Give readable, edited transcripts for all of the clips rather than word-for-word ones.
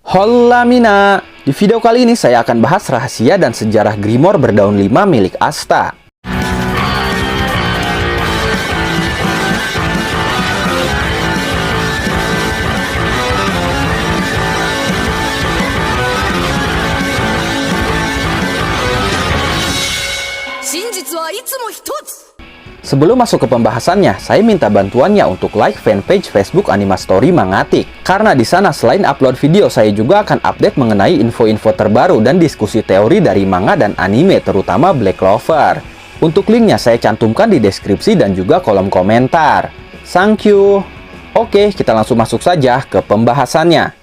Hola Mina! Di video kali ini saya akan bahas rahasia dan sejarah Grimoire berdaun 5 milik Asta. Sebelum masuk ke pembahasannya, saya minta bantuannya untuk like fanpage Facebook Anima Story Mangatik. Karena di sana selain upload video, saya juga akan update mengenai info-info terbaru dan diskusi teori dari manga dan anime, terutama Black Clover. Untuk linknya saya cantumkan di deskripsi dan juga kolom komentar. Thank you. Oke, kita langsung masuk saja ke pembahasannya.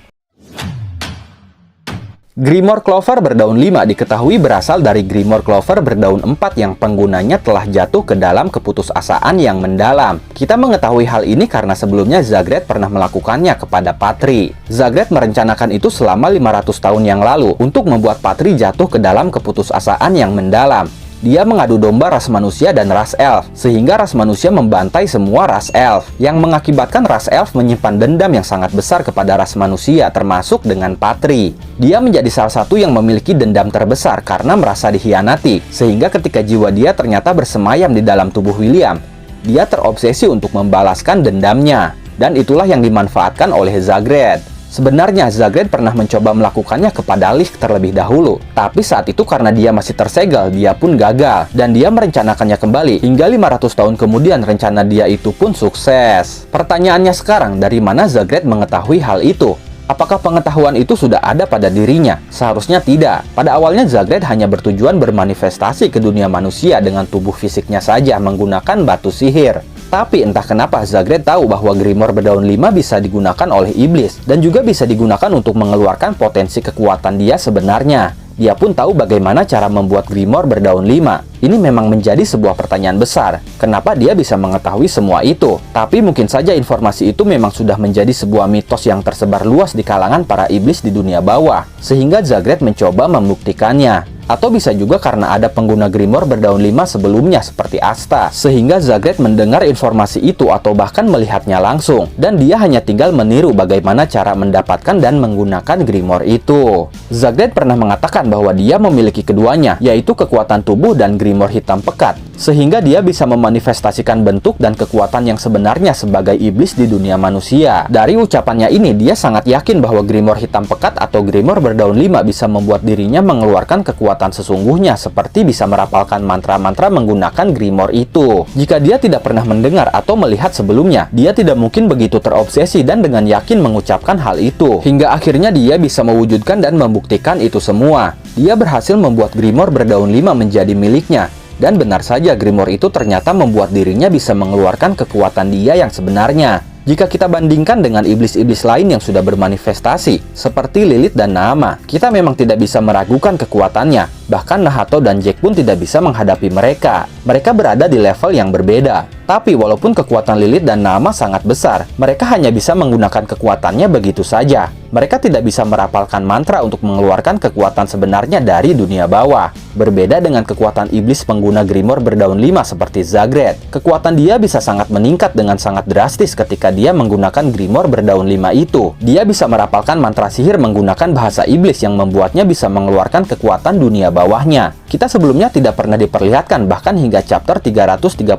Grimoire Clover berdaun 5 diketahui berasal dari Grimoire Clover berdaun 4 yang penggunanya telah jatuh ke dalam keputusasaan yang mendalam. Kita mengetahui hal ini karena sebelumnya Zagreus pernah melakukannya kepada Patri. Zagreus merencanakan itu selama 500 tahun yang lalu untuk membuat Patri jatuh ke dalam keputusasaan yang mendalam. Dia mengadu domba ras manusia dan ras elf, sehingga ras manusia membantai semua ras elf, yang mengakibatkan ras elf menyimpan dendam yang sangat besar kepada ras manusia, termasuk dengan Patri. Dia menjadi salah satu yang memiliki dendam terbesar karena merasa dikhianati, sehingga ketika jiwa dia ternyata bersemayam di dalam tubuh William, dia terobsesi untuk membalaskan dendamnya, dan itulah yang dimanfaatkan oleh Zagreus. Sebenarnya Zagreus pernah mencoba melakukannya kepada Lich terlebih dahulu, tapi saat itu karena dia masih tersegel, dia pun gagal, dan dia merencanakannya kembali, hingga 500 tahun kemudian rencana dia itu pun sukses. Pertanyaannya sekarang, dari mana Zagreus mengetahui hal itu? Apakah pengetahuan itu sudah ada pada dirinya? Seharusnya tidak. Pada awalnya Zagreus hanya bertujuan bermanifestasi ke dunia manusia dengan tubuh fisiknya saja menggunakan batu sihir. Tapi entah kenapa Zagreus tahu bahwa Grimoire berdaun 5 bisa digunakan oleh iblis dan juga bisa digunakan untuk mengeluarkan potensi kekuatan dia sebenarnya. Dia pun tahu bagaimana cara membuat Grimoire berdaun 5. Ini memang menjadi sebuah pertanyaan besar. Kenapa dia bisa mengetahui semua itu? Tapi mungkin saja informasi itu memang sudah menjadi sebuah mitos yang tersebar luas di kalangan para iblis di dunia bawah, sehingga Zagreus mencoba membuktikannya. Atau bisa juga karena ada pengguna Grimoire berdaun 5 sebelumnya seperti Asta, sehingga Zagreus mendengar informasi itu atau bahkan melihatnya langsung, dan dia hanya tinggal meniru bagaimana cara mendapatkan dan menggunakan Grimoire itu. Zagreus pernah mengatakan bahwa dia memiliki keduanya, yaitu kekuatan tubuh dan Grimoire hitam pekat, sehingga dia bisa memanifestasikan bentuk dan kekuatan yang sebenarnya sebagai iblis di dunia manusia. Dari ucapannya ini, dia sangat yakin bahwa Grimoire hitam pekat atau Grimoire berdaun 5 bisa membuat dirinya mengeluarkan kekuatan sesungguhnya, seperti bisa merapalkan mantra-mantra menggunakan Grimoire itu. Jika dia tidak pernah mendengar atau melihat sebelumnya, dia tidak mungkin begitu terobsesi dan dengan yakin mengucapkan hal itu. Hingga akhirnya dia bisa mewujudkan dan membuktikan itu semua. Dia berhasil membuat Grimoire berdaun 5 menjadi miliknya. Dan benar saja Grimoire itu ternyata membuat dirinya bisa mengeluarkan kekuatan dia yang sebenarnya. Jika kita bandingkan dengan iblis-iblis lain yang sudah bermanifestasi, seperti Lilith dan Naama, kita memang tidak bisa meragukan kekuatannya. Bahkan Nahato dan Jack pun tidak bisa menghadapi mereka. Mereka berada di level yang berbeda. Tapi walaupun kekuatan Lilith dan Naama sangat besar, mereka hanya bisa menggunakan kekuatannya begitu saja. Mereka tidak bisa merapalkan mantra untuk mengeluarkan kekuatan sebenarnya dari dunia bawah. Berbeda dengan kekuatan iblis pengguna Grimoire berdaun 5 seperti Zagreus. Kekuatan dia bisa sangat meningkat dengan sangat drastis ketika dia menggunakan Grimoire berdaun 5 itu. Dia bisa merapalkan mantra sihir menggunakan bahasa iblis yang membuatnya bisa mengeluarkan kekuatan dunia bawahnya. Kita sebelumnya tidak pernah diperlihatkan, bahkan hingga chapter 331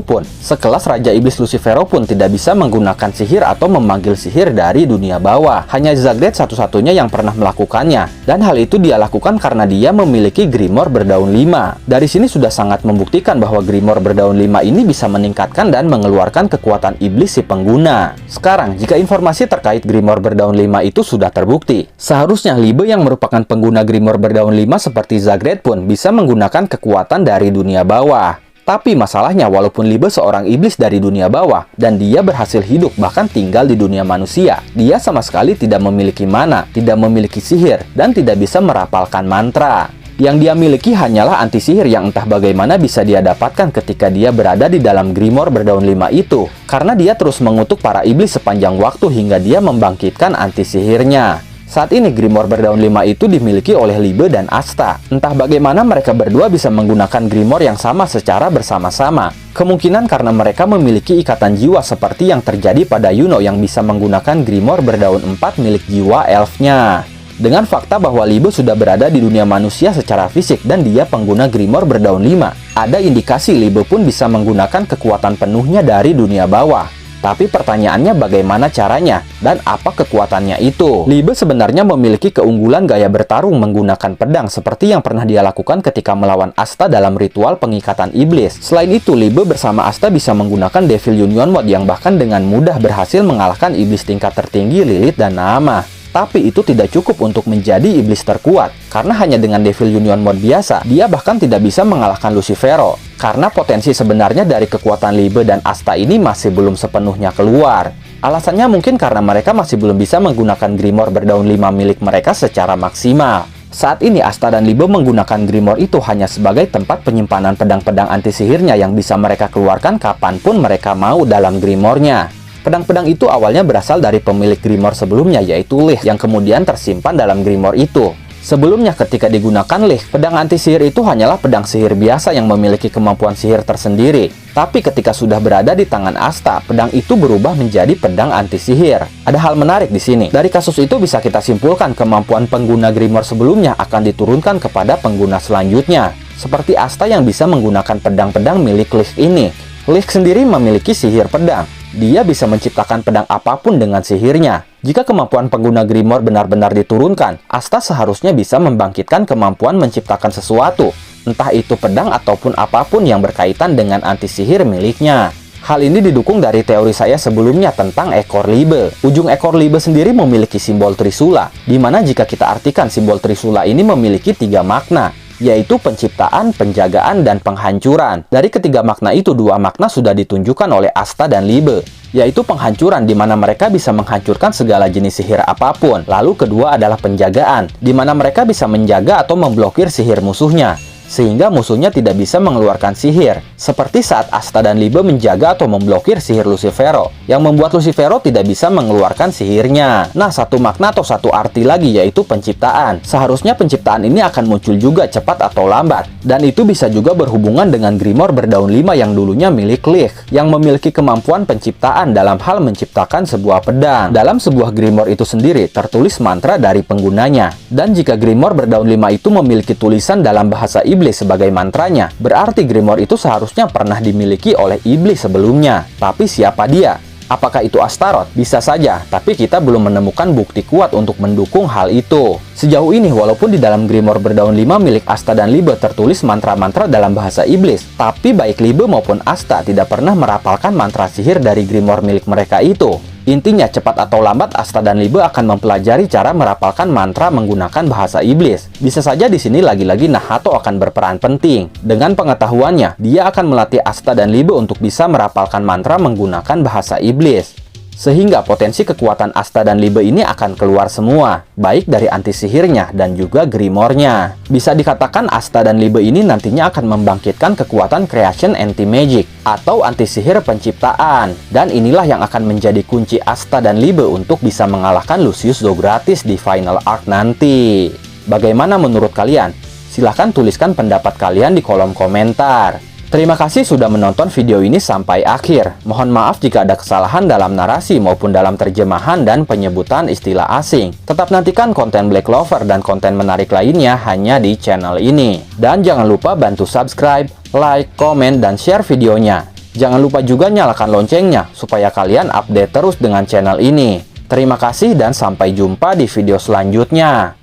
pun, sekelas Raja Iblis Lucifero pun tidak bisa menggunakan sihir atau memanggil sihir dari dunia bawah. Hanya Zagreus satu-satunya yang pernah melakukannya, dan hal itu dia lakukan karena dia memiliki Grimoire berdaun 5. Dari sini sudah sangat membuktikan bahwa Grimoire berdaun 5 ini bisa meningkatkan dan mengeluarkan kekuatan iblis si pengguna. Sekarang, jika informasi terkait Grimoire berdaun 5 itu sudah terbukti, seharusnya Libe yang merupakan pengguna Grimoire berdaun 5 seperti Zagreus pun bisa menggunakan kekuatan dari dunia bawah. Tapi masalahnya, walaupun Libe seorang iblis dari dunia bawah dan dia berhasil hidup bahkan tinggal di dunia manusia, dia sama sekali tidak memiliki mana, tidak memiliki sihir, dan tidak bisa merapalkan mantra. Yang dia miliki hanyalah anti sihir yang entah bagaimana bisa dia dapatkan ketika dia berada di dalam Grimoire berdaun 5 itu, karena dia terus mengutuk para iblis sepanjang waktu hingga dia membangkitkan anti sihirnya. Saat ini Grimoire berdaun 5 itu dimiliki oleh Libe dan Asta. Entah bagaimana mereka berdua bisa menggunakan Grimoire yang sama secara bersama-sama. Kemungkinan karena mereka memiliki ikatan jiwa seperti yang terjadi pada Yuno yang bisa menggunakan Grimoire berdaun 4 milik jiwa elfnya. Dengan fakta bahwa Libe sudah berada di dunia manusia secara fisik dan dia pengguna Grimoire berdaun 5, ada indikasi Libe pun bisa menggunakan kekuatan penuhnya dari dunia bawah. Tapi pertanyaannya bagaimana caranya dan apa kekuatannya itu? Libe sebenarnya memiliki keunggulan gaya bertarung menggunakan pedang seperti yang pernah dia lakukan ketika melawan Asta dalam ritual pengikatan iblis. Selain itu, Libe bersama Asta bisa menggunakan Devil Union Mode yang bahkan dengan mudah berhasil mengalahkan iblis tingkat tertinggi Lilith dan Naamah. Tapi itu tidak cukup untuk menjadi iblis terkuat, karena hanya dengan Devil Union Mode biasa, dia bahkan tidak bisa mengalahkan Lucifero. Karena potensi sebenarnya dari kekuatan Libe dan Asta ini masih belum sepenuhnya keluar. Alasannya mungkin karena mereka masih belum bisa menggunakan Grimoire berdaun 5 milik mereka secara maksimal. Saat ini Asta dan Libe menggunakan Grimoire itu hanya sebagai tempat penyimpanan pedang-pedang anti sihirnya yang bisa mereka keluarkan kapanpun mereka mau dalam Grimoire-nya. Pedang-pedang itu awalnya berasal dari pemilik Grimoire sebelumnya, yaitu Lich, yang kemudian tersimpan dalam Grimoire itu. Sebelumnya ketika digunakan Lich, pedang anti-sihir itu hanyalah pedang sihir biasa yang memiliki kemampuan sihir tersendiri. Tapi ketika sudah berada di tangan Asta, pedang itu berubah menjadi pedang anti-sihir. Ada hal menarik di sini. Dari kasus itu bisa kita simpulkan kemampuan pengguna Grimoire sebelumnya akan diturunkan kepada pengguna selanjutnya. Seperti Asta yang bisa menggunakan pedang-pedang milik Lich ini. Lich sendiri memiliki sihir pedang. Dia bisa menciptakan pedang apapun dengan sihirnya. Jika kemampuan pengguna Grimoire benar-benar diturunkan, Asta seharusnya bisa membangkitkan kemampuan menciptakan sesuatu, entah itu pedang ataupun apapun yang berkaitan dengan anti sihir miliknya. Hal ini didukung dari teori saya sebelumnya tentang ekor Libe. Ujung ekor Libe sendiri memiliki simbol Trisula, di mana jika kita artikan simbol Trisula ini memiliki 3 makna, yaitu penciptaan, penjagaan, dan penghancuran. Dari ketiga makna itu, 2 makna sudah ditunjukkan oleh Asta dan Libe, yaitu penghancuran di mana mereka bisa menghancurkan segala jenis sihir apapun. Lalu kedua adalah penjagaan, di mana mereka bisa menjaga atau memblokir sihir musuhnya, sehingga musuhnya tidak bisa mengeluarkan sihir. Seperti saat Asta dan Libe menjaga atau memblokir sihir Lucifero, yang membuat Lucifero tidak bisa mengeluarkan sihirnya. Nah, satu makna atau satu arti lagi yaitu penciptaan. Seharusnya penciptaan ini akan muncul juga cepat atau lambat, dan itu bisa juga berhubungan dengan Grimoire berdaun 5 yang dulunya milik Lich, yang memiliki kemampuan penciptaan dalam hal menciptakan sebuah pedang. Dalam sebuah Grimoire itu sendiri tertulis mantra dari penggunanya, dan jika Grimoire berdaun 5 itu memiliki tulisan dalam bahasa iblis sebagai mantranya, berarti Grimoire itu seharusnya pernah dimiliki oleh iblis sebelumnya. Tapi siapa dia? Apakah itu Astaroth? Bisa saja, tapi kita belum menemukan bukti kuat untuk mendukung hal itu. Sejauh ini, walaupun di dalam Grimoire berdaun 5 milik Asta dan Libe tertulis mantra-mantra dalam bahasa iblis, tapi baik Libe maupun Asta tidak pernah merapalkan mantra sihir dari Grimoire milik mereka itu. Intinya, cepat atau lambat Asta dan Libe akan mempelajari cara merapalkan mantra menggunakan bahasa iblis. Bisa saja di sini lagi-lagi Nahato akan berperan penting. Dengan pengetahuannya, dia akan melatih Asta dan Libe untuk bisa merapalkan mantra menggunakan bahasa iblis. Sehingga potensi kekuatan Asta dan Libe ini akan keluar semua, baik dari anti sihirnya dan juga Grimoire-nya. Bisa dikatakan Asta dan Libe ini nantinya akan membangkitkan kekuatan Creation Anti-Magic atau anti sihir penciptaan. Dan inilah yang akan menjadi kunci Asta dan Libe untuk bisa mengalahkan Lucius Dogratis di Final Arc nanti. Bagaimana menurut kalian? Silahkan tuliskan pendapat kalian di kolom komentar. Terima kasih sudah menonton video ini sampai akhir. Mohon maaf jika ada kesalahan dalam narasi maupun dalam terjemahan dan penyebutan istilah asing. Tetap nantikan konten Black Clover dan konten menarik lainnya hanya di channel ini. Dan jangan lupa bantu subscribe, like, komen, dan share videonya. Jangan lupa juga nyalakan loncengnya supaya kalian update terus dengan channel ini. Terima kasih dan sampai jumpa di video selanjutnya.